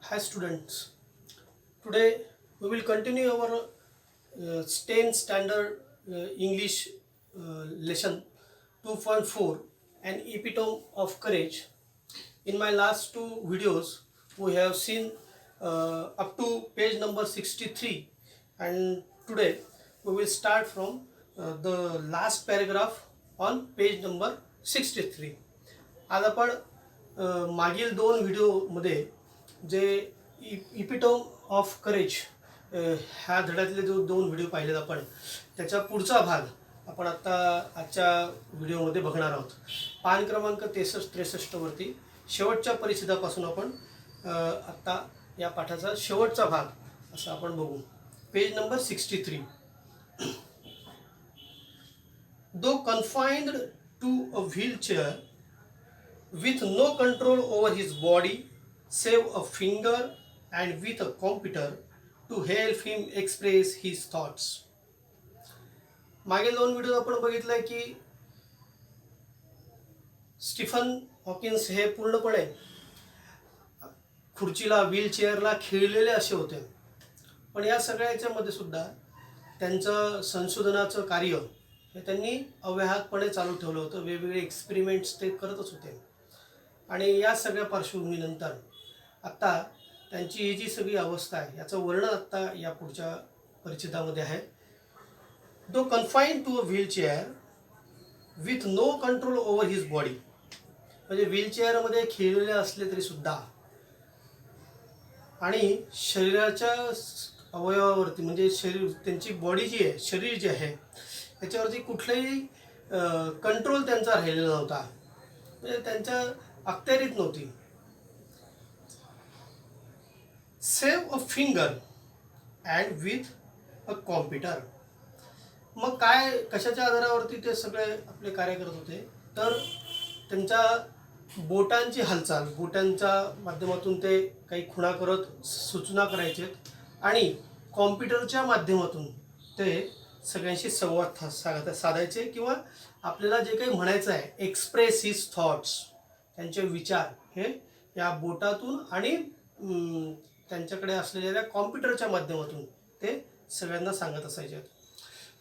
Hi students, today we will continue our 10th standard English lesson 2.4, an epitome of courage. In my last two videos we have seen up to page number 63, and today we will start from the last paragraph on page number 63. आज आपण मागील दोन व्हिडिओमध्ये जे इपिटोम of courage ह्या धड्यातले जो दोन video पाहिलेत आपण, त्याचा पुढचा भाग आपण आता आजच्या व्हिडिओमध्ये बघणार आहोत. पान क्रमांक 63-63 वरती शेवटच्या परिच्छेदापासून आपण आत्ता या पाठाचा शेवटचा भाग असा आपण बघू. Page number 63. Though confined to a wheelchair with no control over his body save a finger and with a computer to help him express his thoughts. मागील दोन व्हिडिओ आपण बघितलंय की स्टीफन हॉकिन्स हे पूर्णपणे खुर्चीला व्हीलचेअरला खिळलेले असे होते, पण या सगळ्याच्या मध्ये सुद्धा त्यांचं संशोधनाचं कार्य हे त्यांनी अव्याहतपणे चालू ठेवलं होतं. वेगवेगळे एक्सपेरिमेंट्स ते करतच होते. आणि या सगळ्या पार्श्वभूमीनंतर आत्ता त्यांची ही जी सगळी अवस्था आहे याचं वर्णन आत्ता या पुढच्या परिच्छेदामध्ये आहे. Though confined to a wheelchair with no control over his body, म्हणजे व्हीलचेअरमध्ये खिळलेले असले तरी सुद्धा आणि शरीराच्या अवयवावरती, म्हणजे शरीर त्यांची बॉडी जी आहे, शरीर जे आहे त्याच्यावरती कुठलाही कंट्रोल त्यांचा राहिलेला नव्हता, म्हणजे त्यांच्या अखत्यारीत नव्हती. Save a finger and with a computer. मग काय, कशाच्या आधारावरती ते सगळे आपले कार्य करत होते, तर त्यांच्या बोटांची हालचाल, बोटांच्या माध्यमातून ते काही खुणा करत सूचना करायचे आणि कॉम्प्युटरच्या माध्यमातून ते सगळ्यांशी संवाद साधायचे किंवा आपल्याला जे काही म्हणायचं आहे, एक्सप्रेस हिज थॉट्स, त्यांचे विचार हे या बोटातून आणि त्यांच्याकडे असलेल्या कॉम्प्युटरच्या माध्यमातून ते सगळ्यांना सांगत असायचे.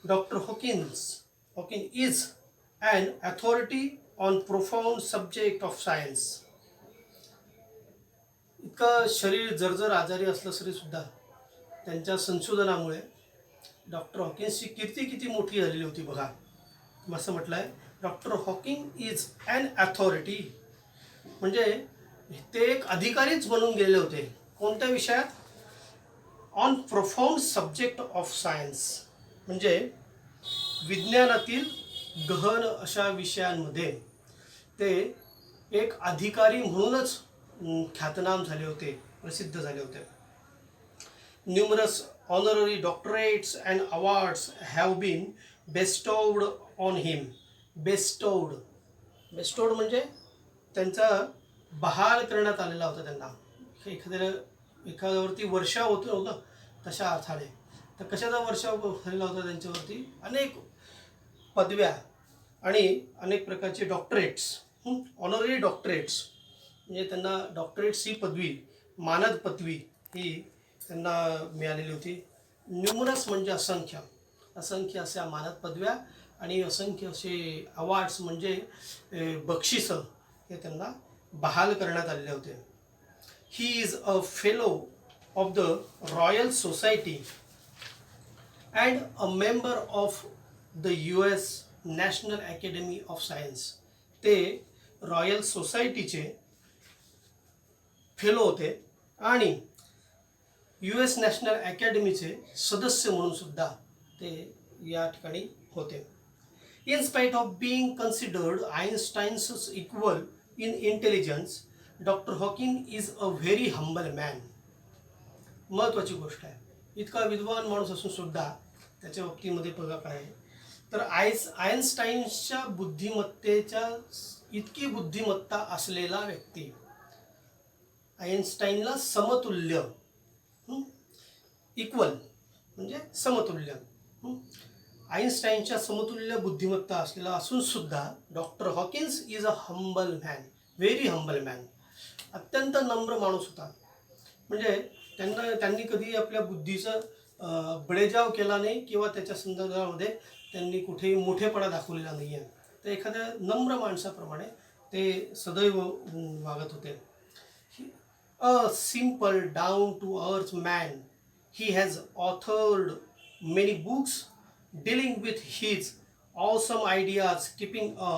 Doctor Hawking is an authority on profound subject of science. इतकं शरीर जर्जर आजारी असलं तरी सुद्धा त्यांच्या संशोधनामुळे डॉक्टर हॉकिन्सची कीर्ती किती मोठी झालेली होती बघा. असं म्हटलं आहे, doctor Hawking is an authority, म्हणजे ते एक अधिकारीच बनून गेले होते. कोणत्या विषयात? On profound subject of science, म्हणजे विज्ञानातील गहन अशा विषयांमध्ये ते एक अधिकारी म्हणूनच ख्यातनाम झाले होते, प्रसिद्ध झाले होते. Numerous honorary doctorates and awards have been bestowed on him. Bestowed म्हणजे त्यांचा बहाल करण्यात आलेला होता. त्यांना एखाद्यावरती वर्षाव होतो ना, तशा अर्थाने. तर कशाचा वर्षाव झालेला होता त्यांच्यावरती? अनेक पदव्या आणि अनेक प्रकारचे डॉक्टरेट्स, ऑनररी डॉक्टरेट्स, म्हणजे त्यांना डॉक्टरेट्स ही पदवी, मानद पदवी ही त्यांना मिळालेली होती. न्यूमरस म्हणजे असंख्य, असंख्य अशा मानद पदव्या आणि असंख्य असे अवॉर्ड्स म्हणजे बक्षिसं हे त्यांना बहाल करण्यात आलेले होते. He is a fellow of the royal society and a member of the US national academy of science. ते रॉयल सोसायटीचे फेलो होते आणि US नॅशनल अकॅडमीचे सदस्य म्हणून सुद्धा ते या ठिकाणी होते. In spite of being considered Einstein's equal in intelligence, Dr. Hawking is a very humble man. महत्त्वाची गोष्ट आहे, इतका विद्वान माणूस असून सुद्धा त्याच्या बाबतीमध्ये बघा काय आहे, तर आइन्स्टाईनच्या बुद्धिमत्तेच्या इतकी बुद्धिमत्ता असलेला व्यक्ती, आइन्स्टाईनला समतुल्य, इक्वल म्हणजे समतुल्य, आइन्स्टाईनच्या समतुल्य बुद्धिमत्ता असलेला असून सुद्धा doctor Hawkins is a humble man, very humble man. अत्यंत नम्र माणूस होता. म्हणजे त्यांनी कधी आपल्या बुद्धीचा बळेजाव केला नाही किंवा त्याच्या संदर्भामध्ये त्यांनी कुठेही मोठेपणा दाखवलेला नाही आहे. तर एखाद्या नम्र माणसाप्रमाणे ते सदैव वागत होते. A simple, down to earth man, he has authored many books dealing with his awesome ideas, keeping a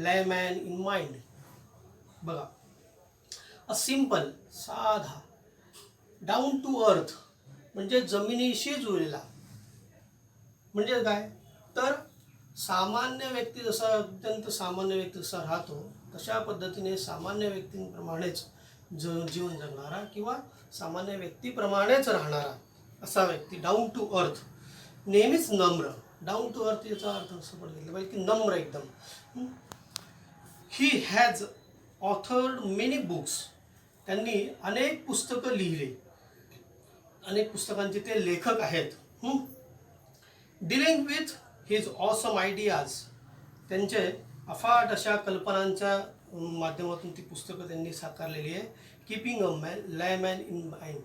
layman in mind. बघा, अ सिम्पल, साधा, डाऊन टू अर्थ म्हणजे जमिनीशी जुळलेला. म्हणजे काय, तर सामान्य व्यक्ती जसा अत्यंत सामान्य व्यक्ती जसा राहतो तशा पद्धतीने सामान्य व्यक्तींप्रमाणेच जीवन जगणारा किंवा सामान्य व्यक्तीप्रमाणेच राहणारा असा व्यक्ती डाऊन टू अर्थ, नेहमीच नम्र. डाऊन टू अर्थ याचा अर्थ असं पण घेतलं पाहिजे की नम्र एकदम. He has authored many books, त्यांनी अनेक पुस्तकं लिहिली, अनेक पुस्तकांचे ते लेखक आहेत. Dealing with his awesome ideas, त्यांचे अफाट अशा कल्पनांच्या माध्यमातून ती पुस्तकं त्यांनी साकारलेली आहे. Keeping a layman in mind.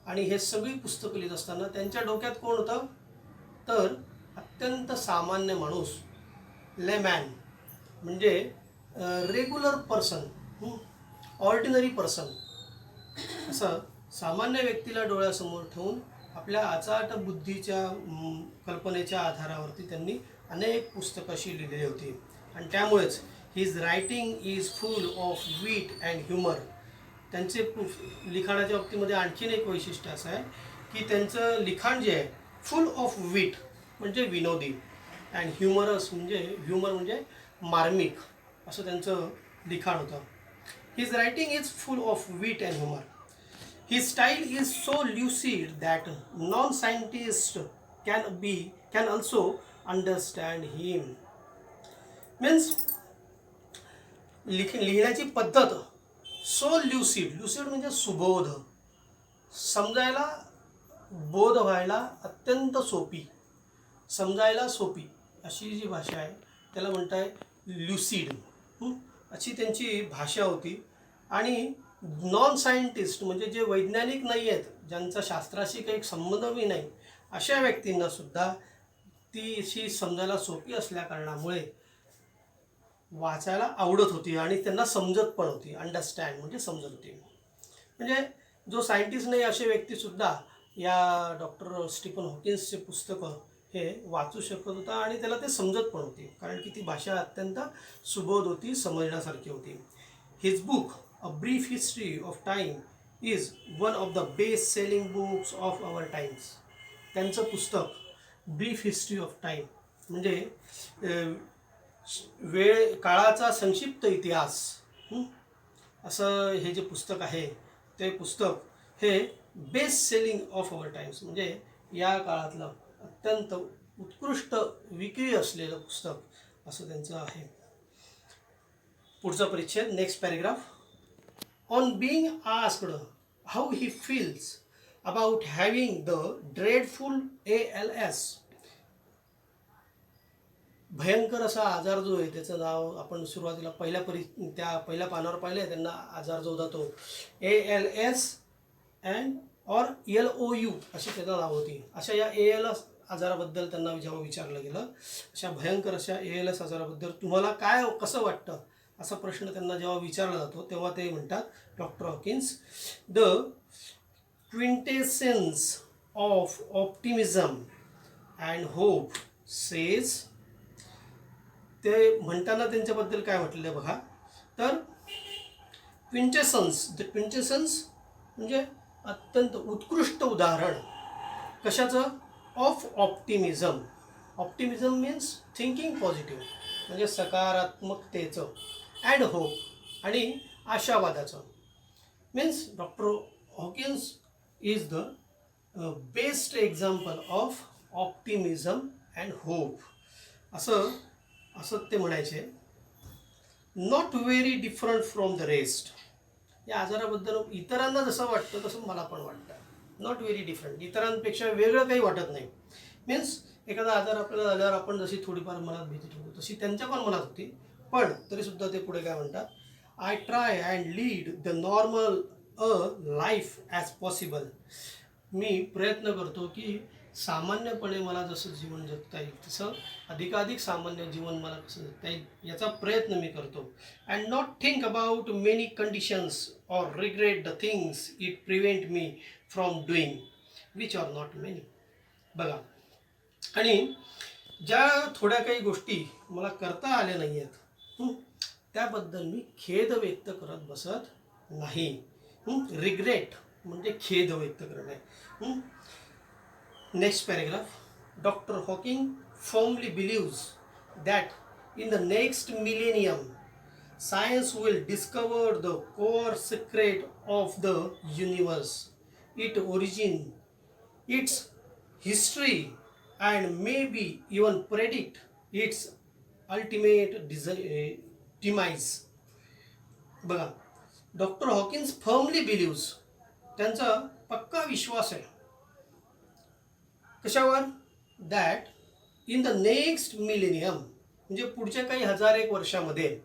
आणि हे सगळी पुस्तकं लिहित असताना त्यांच्या डोक्यात कोण होतं, तर अत्यंत सामान्य माणूस, लेमॅन म्हणजे रेग्युलर पर्सन, ऑर्डिनरी पर्सन, असं सामान्य व्यक्तीला डोळ्यासमोर ठेवून आपल्या अचाट बुद्धीच्या कल्पनेच्या आधारावरती त्यांनी अनेक पुस्तकं अशी लिहिलेली होती. आणि त्यामुळेच his writing is full of wheat and humour. त्यांचे लिखाणाच्या बाबतीमध्ये आणखीन एक वैशिष्ट्य असं आहे की त्यांचं लिखाण जे आहे फुल ऑफ वीट म्हणजे विनोदी, अँड ह्युमरस म्हणजे ह्युमर म्हणजे मार्मिक, असं त्यांचं लिखाण होतं. His writing is full of wheat and humour. His style is so lucid that non-scientists can also understand him. Means लिहिण्याची पद्धत सो ल्युसिड, ल्युसिड म्हणजे सुबोध, समजायला, बोध व्हायला अत्यंत सोपी, समजायला सोपी अशी जी भाषा आहे त्याला म्हणताय ल्युसिड. अशी त्यांची भाषा होती. आणि नॉन सायंटिस्ट म्हणजे जे वैज्ञानिक नाही आहेत, ज्यांचा शास्त्राशी काही संबंधही नाही, अशा व्यक्तींनासुद्धा ती अशी समजायला सोपी असल्याकारणामुळे वाचायला आवडत होती आणि त्यांना समजत पण होती. अंडरस्टँड म्हणजे समजत होती. म्हणजे जो सायंटिस्ट नाही असे व्यक्तीसुद्धा या डॉक्टर स्टीफन हॉकिन्सचे पुस्तकं हे वाचू शकत होता आणि त्याला ते समजत पण होती, कारण की ती भाषा अत्यंत सुबोध होती, समजण्यासारखी होती. His book A Brief History of Time is one of the best-selling books of our times. त्यांचं पुस्तक ब्रीफ हिस्ट्री ऑफ टाईम म्हणजे काळाचा संक्षिप्त इतिहास, असं हे जे पुस्तक आहे ते पुस्तक हे best selling of our times म्हणजे या काळातलं अत्यंत उत्कृष्ट विक्री असलेलं पुस्तक असं त्यांचं आहे. पुढचा परिच्छेद, next paragraph. On being asked how he feels about having the dreadful ALS, भयंकर असा आजार जो आहे त्याचं नाव आपण सुरुवातीला पहिल्या पानावर पाहिलं, त्यांना आजार जो होता तो ALS अँड और LOU अशी त्याचं नाव होती. अशा या ALS आजाराबद्दल त्यांना जेव्हा विचारलं गेलं, अशा भयंकर अशा ALS आजाराबद्दल तुम्हाला काय कसं वाटतं असा प्रश्न त्यांना जेव्हा विचारला जातो तेव्हा ते म्हणतात, doctor Hawkins, the quintessence of optimism and hope says. ते म्हणताना त्यांच्याबद्दल काय म्हटलेलं बघा, तर क्विंटेसन्स, द क्विंटेसन्स म्हणजे अत्यंत उत्कृष्ट उदाहरण कशाचं, of optimism. Optimism means thinking positive म्हणजे सकारात्मकतेचं, अँड होप आणि आशावादाचं. Means doctor Hawkins is the best example of optimism and hope असं ते म्हणायचे. Not very different from the rest. या आजाराबद्दल इतरांना जसं वाटतं तसं मला पण वाटतं. नॉट व्हेरी डिफरंट, इतरांपेक्षा वेगळं काही वाटत नाही. मीन्स एखादा आजार आपल्याला झाल्यावर आपण जशी थोडीफार मनात भीती ठेवतो तशी त्यांच्या पण मनात होती, पण तरीसुद्धा ते पुढे काय म्हणतात, I try and lead the normal a life as possible. मी प्रयत्न करतो की सामान्यपणे मला जसं जीवन जगता येईल तसं अधिकाधिक सामान्य जीवन मला कसं जगता येईल याचा प्रयत्न मी करतो. And not think about many conditions or regret the things it prevent me from doing which are not many. बघा, आणि ज्या थोड्या काही गोष्टी मला करता आल्या नाही आहेत त्याबद्दल मी खेद व्यक्त करत बसत नाही. रिग्रेट म्हणजे खेद व्यक्त करणे. Next paragraph. Doctor Hawking firmly believes that in the next millennium science will discover the core secret of the universe, its origin, its history, and maybe even predict its ultimate demise. बघा, doctor Hawkins firmly believes, त्यांचा पक्का विश्वास आहे कशावर? That in the next millennium म्हणजे पुढच्या काही 1001 वर्षामध्ये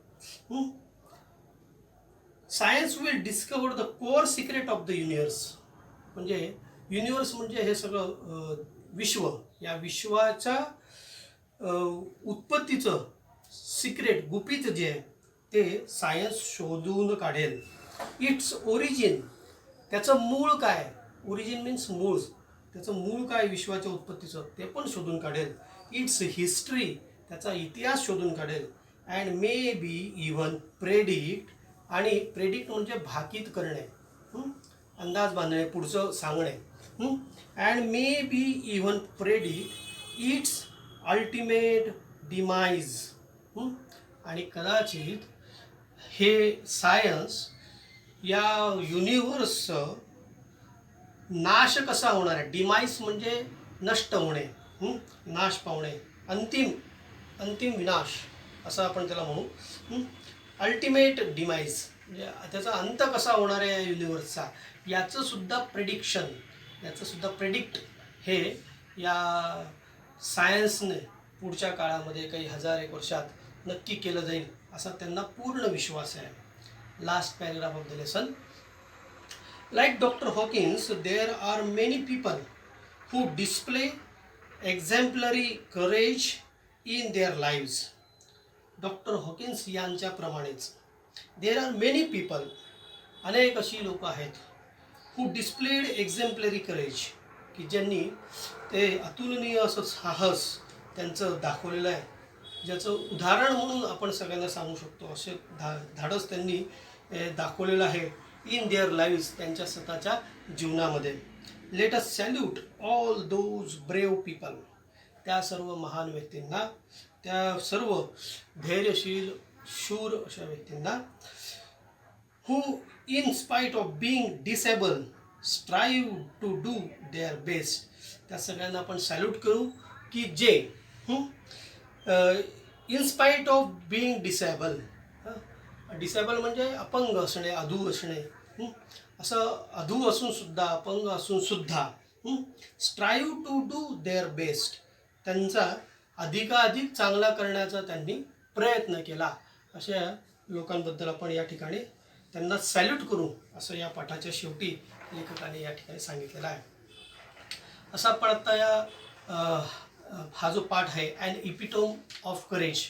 science will discover the core secret of the universe. म्हणजे युनिवर्स म्हणजे हे सगळं विश्व, या विश्वाच्या उत्पत्तीचं सिक्रेट, गुपित जे आहे ते सायन्स शोधून काढेल. इट्स ओरिजिन, त्याचं मूळ काय, ओरिजिन मीन्स मूळ, त्याचं मूळ काय विश्वाच्या उत्पत्तीचं ते पण शोधून काढेल. इट्स हिस्ट्री, त्याचा इतिहास शोधून काढेल. And may be even predict, आणि प्रेडिक्ट म्हणजे भाकीत करणे, अंदाज बांधणे, पुढचं सांगणे. And may be even predict it's ultimate demise. आणि कदाचित हे सायन्स या युनिव्हर्सचं नाश कसा होणार आहे, डिमाइज म्हणजे नष्ट होणे, नाश पावणे, अंतिम विनाश असं आपण त्याला म्हणू. अल्टिमेट डिमाइज म्हणजे त्याचा अंत कसा होणार आहे या युनिव्हर्सचा, याचं सुद्धा प्रेडिक्शन, याचं सुद्धा प्रेडिक्ट हे या सायन्सने पुढच्या काळामध्ये काही 1001 वर्षात नक्की केलं जाईल असा त्यांना पूर्ण विश्वास आहे. Last paragraph of the lesson. Like Dr. Hawkins, there are many people who display exemplary courage in their lives. Doctor Hawkins यांच्याप्रमाणेच देर आर मेनी पीपल, अनेक अशी लोक आहेत, हू डिस्प्लेड एक्झेम्पलरी करेज, की ज्यांनी ते अतुलनीय असं साहस त्यांचं दाखवलेलं आहे, ज्याचं उदाहरण म्हणून आपण सगळ्यांना सांगू शकतो असे धाडस त्यांनी दाखवलेलं आहे इन देअर लाईव्स, त्यांच्या स्वतःच्या जीवनामध्ये. Let us salute all those brave people, त्या सर्व महान व्यक्तींना, त्या सर्व धैर्यशील शूर अशा व्यक्तींना, who in spite of being disable strive to do their best. त्या सगळ्यांना आपण सॅल्यूट करू की जे in spite of being disable, disable म्हणजे अपंग असणे, अधू असणे, असं अधू असून सुद्धा, अपंग असून सुद्धा, strive to do their best, त्यांचा अधिकाधिक चांगला करण्याचा त्यांनी प्रयत्न केला. अशा लोकांबद्दल आपण या ठिकाणी त्यांना सॅल्यूट करू असं या पाठाच्या शेवटी लेखकाने या ठिकाणी सांगितलेलं आहे. असा आपण आता या हा जो पाठ आहे ॲन इपिटोम ऑफ करेज,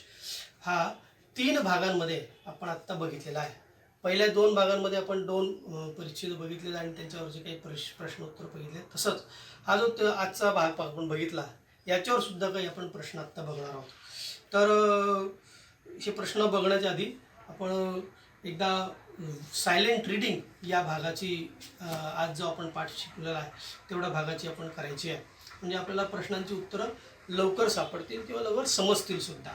हा 3 भागांमध्ये आपण आत्ता बघितलेला आहे. पहिल्या 2 भागांमध्ये आपण 2 परिच्छेद बघितलेले आणि त्यांच्यावरचे काही प्रश्नोत्तर बघितले. तसंच हा जो आजचा भाग आपण बघितला याच्यावर सुद्धा काही आपण प्रश्न आत्ता बघणार आहोत. तर हे प्रश्न बघण्याच्या आधी आपण एकदा सायलेंट रीडिंग या भागाची, आज जो आपण पाठ शिकलेला आहे तेवढ्या भागाची आपण करायची आहे, म्हणजे आपल्याला प्रश्नांची उत्तरं लवकर सापडतील किंवा लवकर समजतील सुद्धा.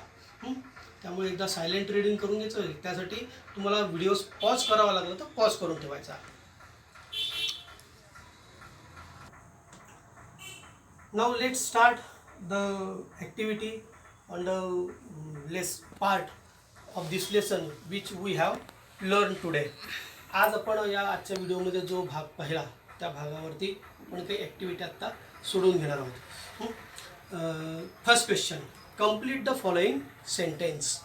त्यामुळे एकदा सायलेंट रीडिंग करून घ्यायचं. त्यासाठी तुम्हाला व्हिडिओ पॉज करावा लागला तर पॉज करून ठेवायचा. Now let's start the activity on the part of this lesson which we have learned today. आज आपण या आजच्या व्हिडिओमध्ये जो भाग पाहिला त्या भागावरती आपण काही ॲक्टिव्हिटी आत्ता सोडून घेणार आहोत. First question, complete the following sentence.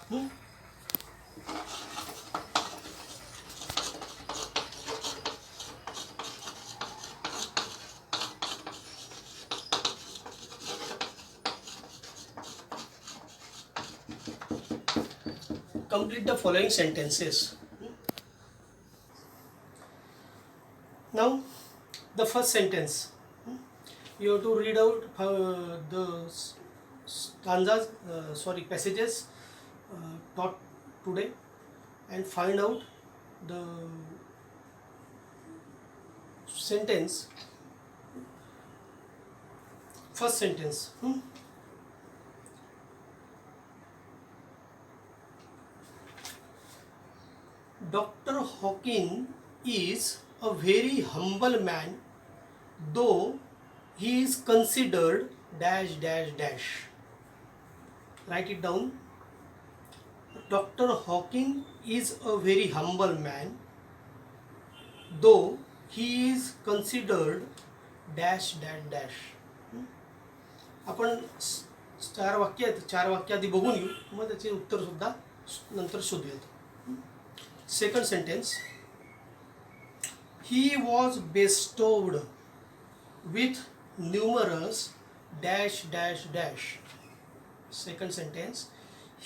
complete the following sentences. Now, the first sentence, you have to read out the stanzas, passages taught today, and find out the sentence. First sentence. Dr. Hawking is a very humble man, though he is considered dash dash dash. Write it down. Dr. Hawking is a very humble man, though he is considered dash dash dash. आपण चार वाक्य आहेत, चार वाक्य आधी बघून घेऊ, मग त्याचे उत्तर सुद्धा नंतर शोधूयात. Second sentence. He was bestowed with numerous dash dash dash. Second sentence.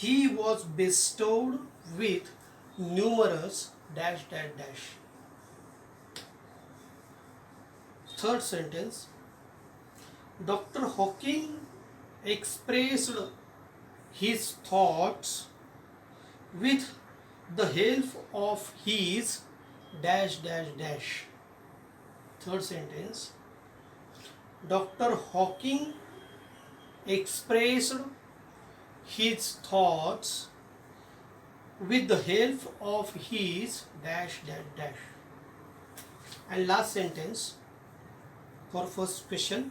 He was bestowed with numerous dash dash dash. Third sentence. Dr. Hawking expressed his thoughts with the help of his dash dash dash. Third sentence. Dr. Hawking expressed his thoughts with the help of his dash dash dash. And last sentence for first question.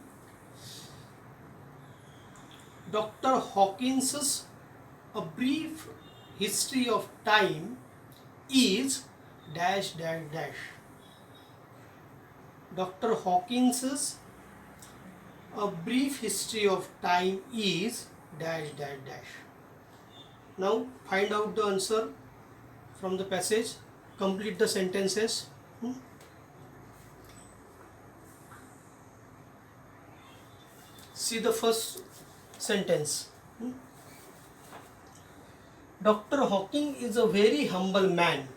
Dr. Hawkins's A Brief History of Time is dash dash dash. Dr. Hawkins's A Brief History of Time is dash dash dash. Now find out the answer from the passage. Complete the sentences. See the first sentence. Dr. Hawking is a very humble man,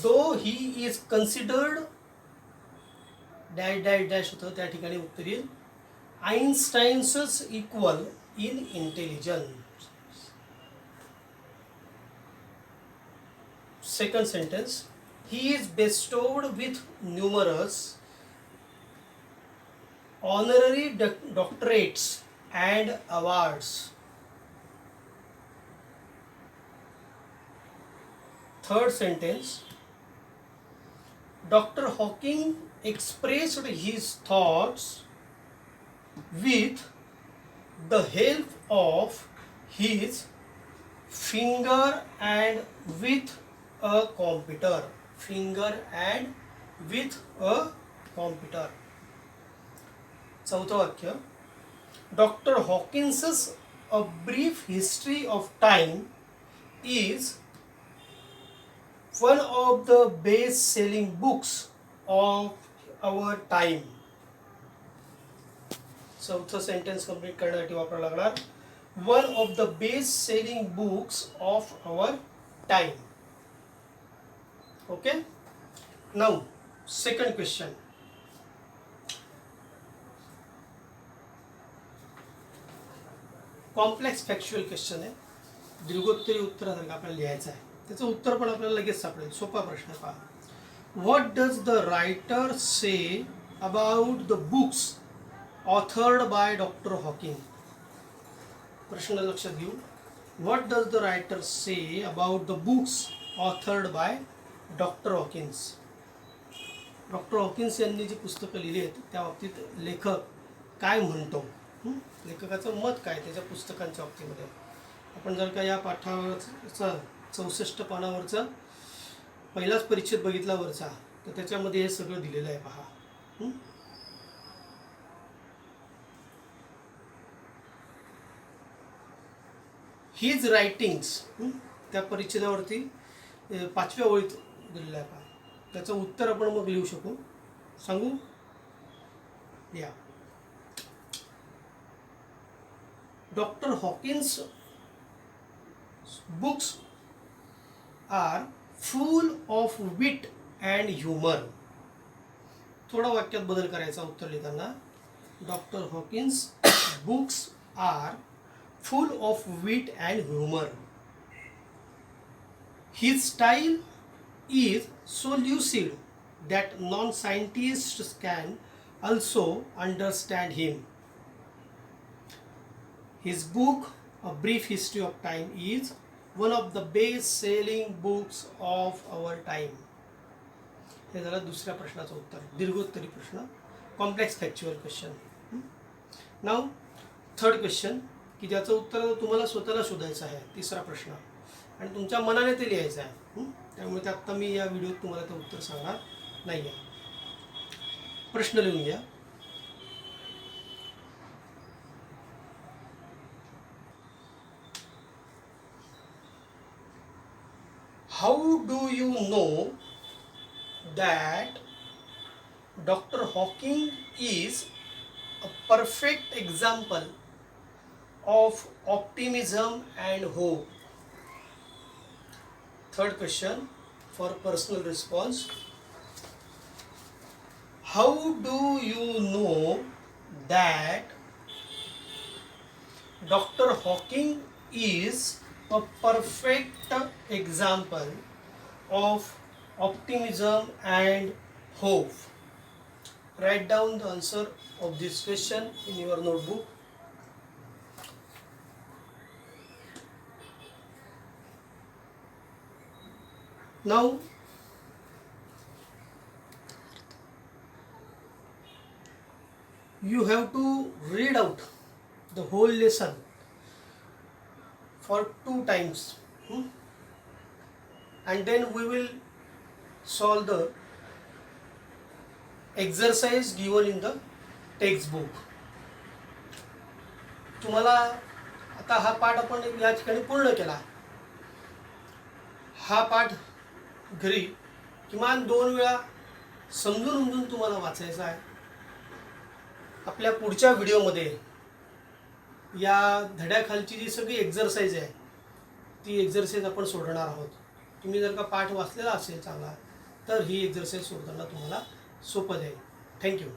though he is considered dash dash dash होतं, त्या ठिकाणी उत्तर येईल Einstein's equal in intelligence. Second sentence. He is bestowed with numerous honorary doctorates and awards. Third sentence. Dr. Hawking expressed his thoughts with the help of his finger and with a computer. Finger and with a computer. चौथं वाक्य. Dr. Hawkins's A Brief History of Time is one of the best-selling books of our time. चौथं sentence complete करण्यासाठी वापरावं लागणार. One of the best-selling books of our time. Okay? Now, second question. Complex factual question आहे, दीर्घोत्तरी उत्तरासारखं आपल्याला लिहायचं आहे. त्याचं उत्तर पण आपल्याला लगेच सापडेल. सोपा प्रश्न पहा. What does the writer say about the books authored by doctor Hawking. प्रश्न लक्षात घेऊ. What does the writer say about the books authored by doctor Hawkins. Doctor Hawkins यांनी जी पुस्तकं लिहिली आहेत त्या बाबतीत लेखक काय म्हणतो, लेखकाचं मत काय त्याच्या पुस्तकांच्या बाबतीमध्ये. आपण जर का या पाठावरचा 64 पानावरचा पहिलाच परिच्छेद बघितला वरचा, तर त्याच्यामध्ये हे सगळं दिलेलं आहे पहा. हिज रायटिंग्स त्या परिच्छेदावरती 5व्या ओळीत दिलेलं आहे पहा. त्याचं उत्तर आपण मग लिहू शकू. सांगू या. Dr. Hawkins' books are full of wit and humour. थोडा वाक्यात बदल करायचा उत्तर लिहिताना. Doctor Hawkins books are full of wit and humor. His style is so lucid that non-scientists can also understand him. His book, A Brief History of Time, is one of the best-selling books of our time. हे झालं दुसऱ्या प्रश्नाचं उत्तर. दीर्घोत्तरी प्रश्न, complex factual question. Now third question की ज्याचं उत्तर तुम्हाला स्वतःला शोधायचं आहे. तिसरा प्रश्न आणि तुमच्या मनाने ते लिहायचं आहे. त्यामुळे ते आत्ता मी या व्हिडिओत तुम्हाला ते उत्तर सांगणार नाही आहे. प्रश्न लिहून घ्या. How do you know that doctor Hawking is a perfect example of optimism and hope? Third question for personal response. How do you know that Dr. Hawking is a perfect example of optimism and hope? Write down the answer of this question in your notebook. Now you have to read out the whole lesson for 2 times, and then we will solve the exercise given in the textbook. तुम्हाला आता हा पाठ आपण या ठिकाणी पूर्ण केला. हा पाठ घरी किमान 2 वेळा समजून तुम्हाला वाचायचा आहे. आपल्या पुढच्या व्हिडिओमध्ये या धड्याखालची जी सगळी एक्झरसाइज आहे ती एक्झरसाइज आपण सोडवणार आहोत. तुम्ही जर का पाठ वाचलेला असेल चांगला तर ही एक्झरसाइज सोडताना तुम्हाला सोपं जाईल. थँक्यू.